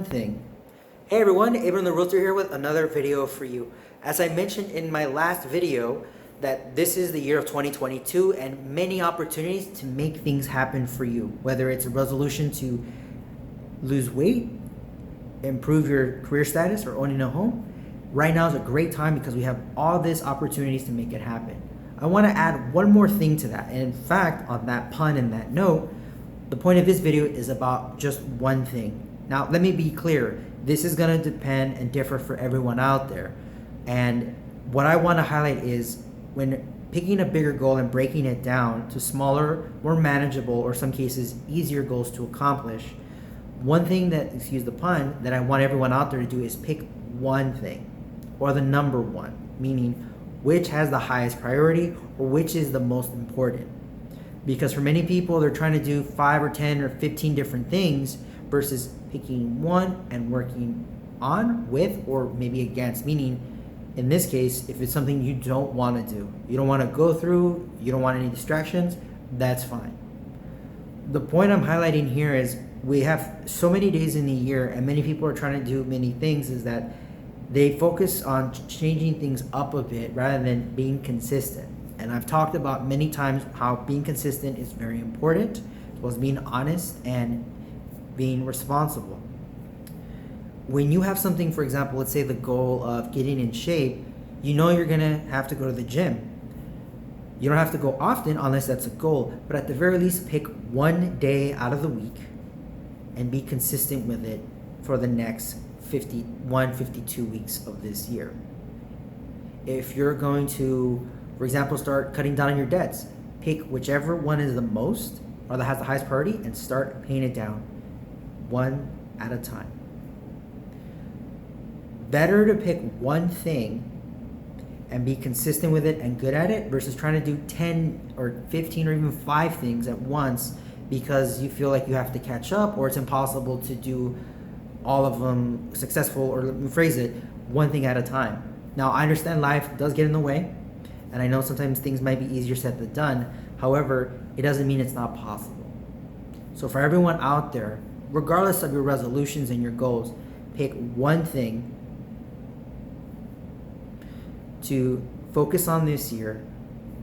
Thing. Hey everyone, Abram the Realtor here with another video for you. As I mentioned in my last video, that this is the year of 2022 and many opportunities to make things happen for you. Whether it's a resolution to lose weight, improve your career status, or owning a home, right now is a great time because we have all these opportunities to make it happen. I want to add one more thing to that. And in fact, on that pun and that note, the point of this video is about just one thing. Now, let me be clear. This is going to depend and differ for everyone out there. And what I want to highlight is when picking a bigger goal and breaking it down to smaller, more manageable, or some cases easier goals to accomplish, one thing that, excuse the pun, that I want everyone out there to do is pick one thing, or the number one, meaning which has the highest priority or which is the most important. Because for many people, they're trying to do 5 or 10 or 15 different things versus picking one and working on, with, or maybe against. Meaning, in this case, if it's something you don't want to do, you don't want to go through, you don't want any distractions, that's fine. The point I'm highlighting here is we have so many days in the year and many people are trying to do many things, is that they focus on changing things up a bit rather than being consistent. And I've talked about many times how being consistent is very important, as well as being honest and being responsible. When you have something, for example, let's say the goal of getting in shape, you know you're gonna have to go to the gym. You don't have to go often unless that's a goal, but at the very least pick one day out of the week and be consistent with it for the next 52 weeks of this year. If you're going to, for example, start cutting down on your debts, pick whichever one is the most or that has the highest priority and start paying it down one at a time. Better to pick one thing and be consistent with it and good at it versus trying to do 10 or 15 or even 5 things at once because you feel like you have to catch up or it's impossible to do all of them successful, or let me phrase it, one thing at a time. Now, I understand life does get in the way, and I know sometimes things might be easier said than done. However, it doesn't mean it's not possible. So for everyone out there, regardless of your resolutions and your goals, pick one thing to focus on this year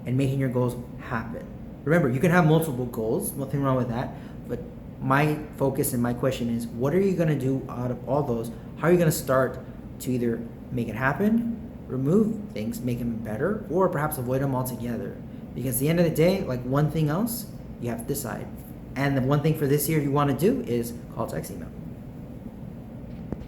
and making your goals happen. Remember, you can have multiple goals, nothing wrong with that, but my focus and my question is, what are you going to do out of all those? How are you going to start to either make it happen, remove things, make them better, or perhaps avoid them altogether? Because at the end of the day, like one thing else, you have to decide. And the one thing for this year you want to do is call, text, email.